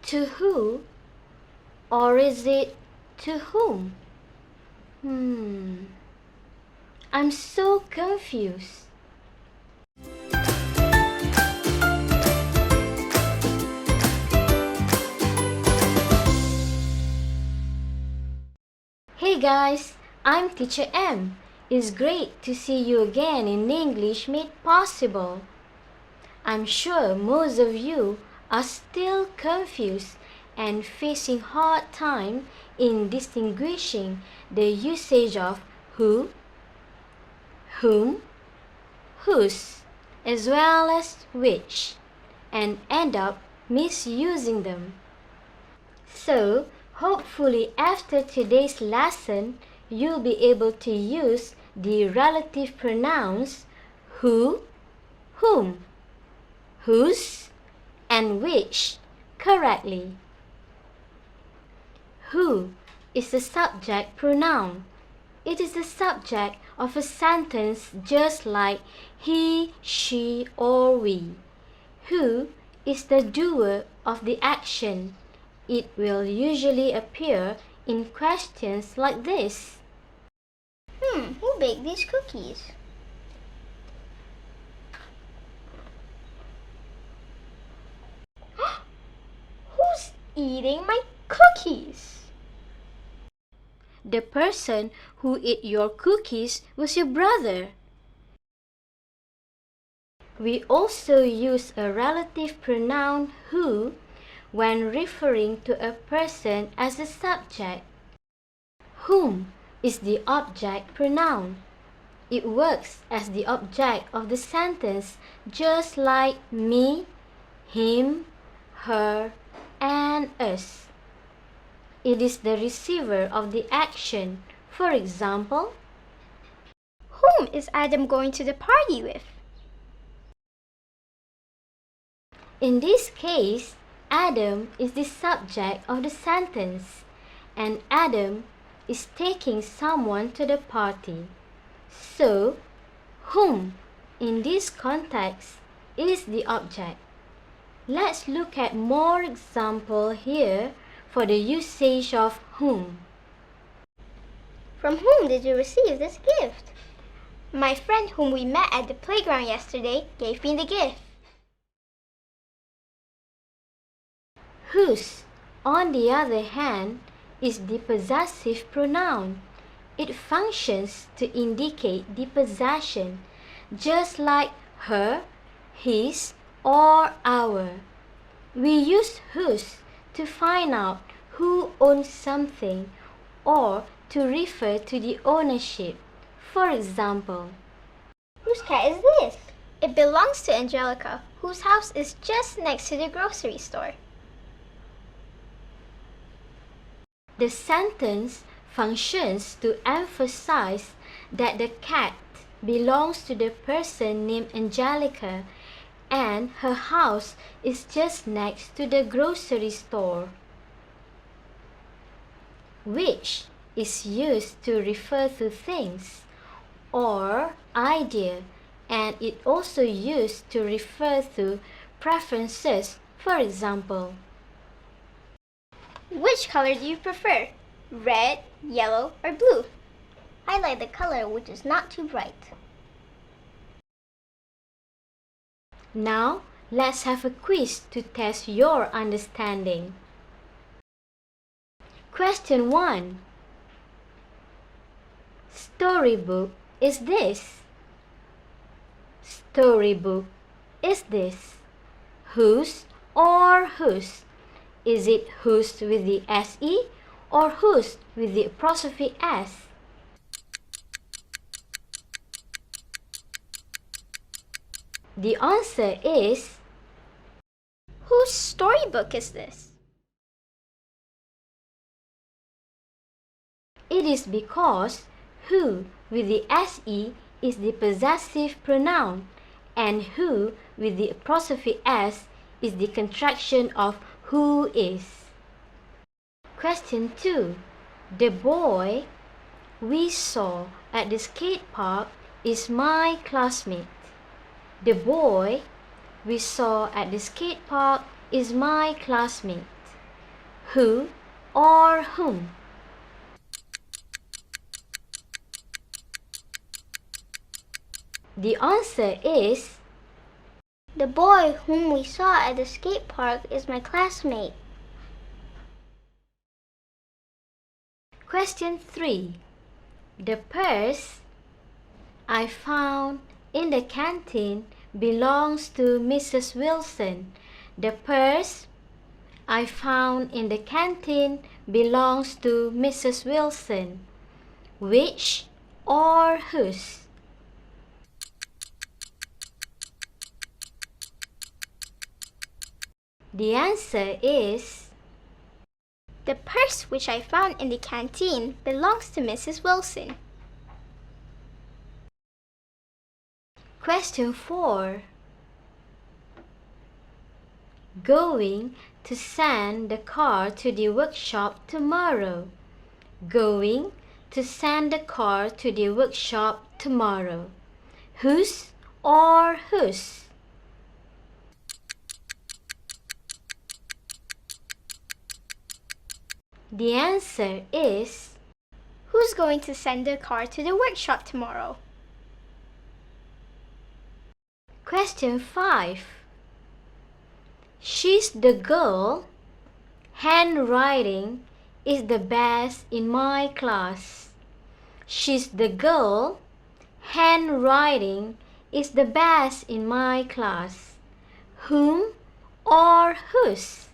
to who or is it to whom? I'm so confused. Hey guys, I'm Teacher M. It's great to see you again in English Made Possible. I'm sure most of you are still confused and facing hard time in distinguishing the usage of who, whom, whose, as well as which, and end up misusing them. So, hopefully after today's lesson, you'll be able to use the relative pronouns who, whom, whose, and which correctly. Who is the subject pronoun. It is the subject of a sentence just like he, she, or we. Who is the doer of the action. It will usually appear in questions like this. Who baked these cookies? Who's eating my cookies? The person who ate your cookies was your brother. We also use a relative pronoun who when referring to a person as the subject. Whom is the object pronoun. It works as the object of the sentence just like me, him, her, and us. It is the receiver of the action. For example, whom is Adam going to the party with? In this case, Adam is the subject of the sentence, and Adam is taking someone to the party. So, whom in this context is the object. Let's look at more examples here for the usage of whom. From whom did you receive this gift? My friend whom we met at the playground yesterday gave me the gift. Whose, on the other hand, is the possessive pronoun. It functions to indicate the possession, just like her, his, or our. We use whose to find out who owns something or to refer to the ownership. For example, whose cat is this? It belongs to Angelica, whose house is just next to the grocery store. The sentence functions to emphasize that the cat belongs to the person named Angelica and her house is just next to the grocery store. Which is used to refer to things or idea, and it also used to refer to preferences. For example, which color do you prefer? Red, yellow, or blue? I like the color which is not too bright. Now, let's have a quiz to test your understanding. Question 1. Storybook is this? Storybook is this? Whose or whose? Is it whose with the SE or whose with the apostrophe S? The answer is, whose storybook is this? It is because who with the SE is the possessive pronoun and who with the apostrophe S is the contraction of who is. Question 2. The boy we saw at the skate park is my classmate. The boy we saw at the skate park is my classmate. Who or whom? The answer is the boy whom we saw at the skate park is my classmate. Question 3. The purse I found in the canteen belongs to Mrs. Wilson. The purse I found in the canteen belongs to Mrs. Wilson. Which or whose? The answer is the purse which I found in the canteen belongs to Mrs. Wilson. Question 4. Going to send the car to the workshop tomorrow. Going to send the car to the workshop tomorrow. Whose or whose? The answer is who's going to send the car to the workshop tomorrow? Question 5. She's the girl. Handwriting is the best in my class. She's the girl. Handwriting is the best in my class. Whom or whose?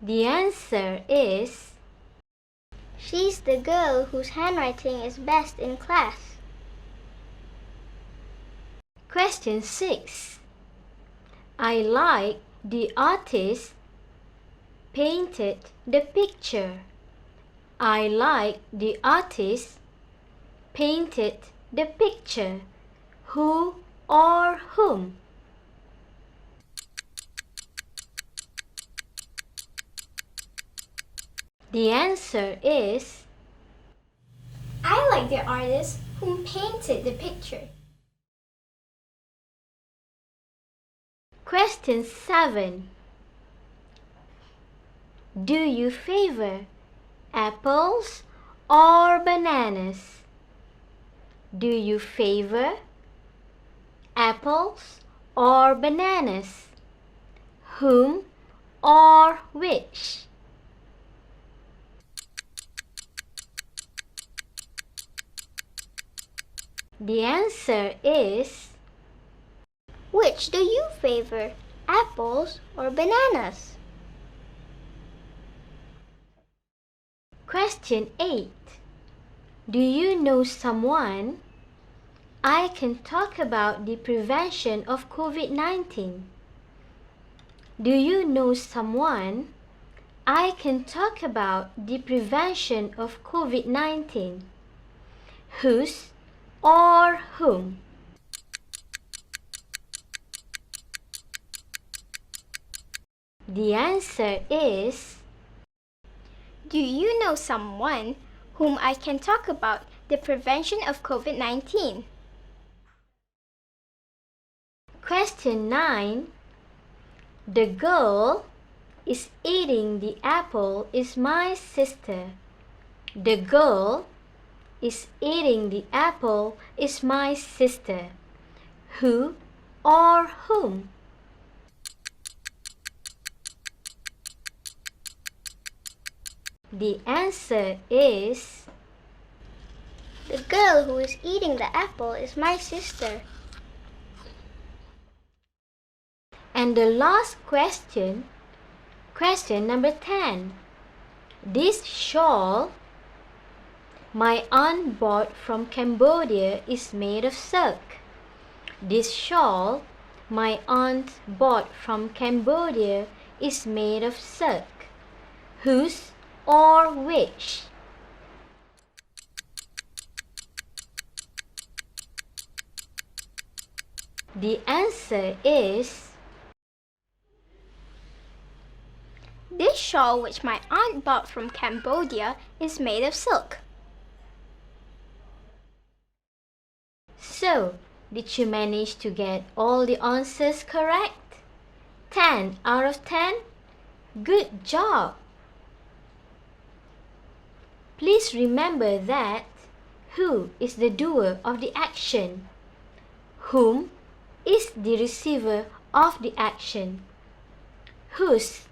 The answer is she's the girl whose handwriting is best in class. Question 6. I like the artist painted the picture. I like the artist painted the picture. Who or whom? The answer is I like the artist who painted the picture. Question 7. Do you favor apples or bananas? Do you favor apples or bananas? Whom or which? The answer is which do you favor, apples or bananas? Question 8. Do you know someone I can talk about the prevention of COVID-19? Do you know someone I can talk about the prevention of COVID-19? Whose or whom? The answer is do you know someone whom I can talk about the prevention of COVID-19? Question 9. The girl is eating the apple is my sister. The girl is eating the apple is my sister. Who or whom? The answer is the girl who is eating the apple is my sister. And the last question, question number 10. This shawl my aunt bought from Cambodia is made of silk. This shawl my aunt bought from Cambodia is made of silk. Whose or which? The answer is this shawl which my aunt bought from Cambodia is made of silk. So, Did you manage to get all the answers correct? 10 out of 10? Good job! Please remember that who is the doer of the action? Whom is the receiver of the action? Whose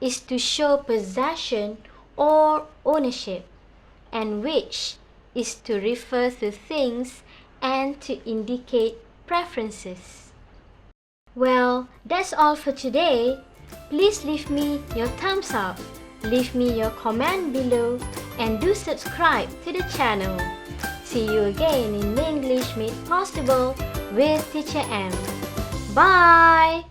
is to show possession or ownership, and which is to refer to things and to indicate preferences. Well, that's all for today. Please leave me your thumbs up, leave me your comment below, and do subscribe to the channel. See you again in English Made Possible with Teacher M. Bye!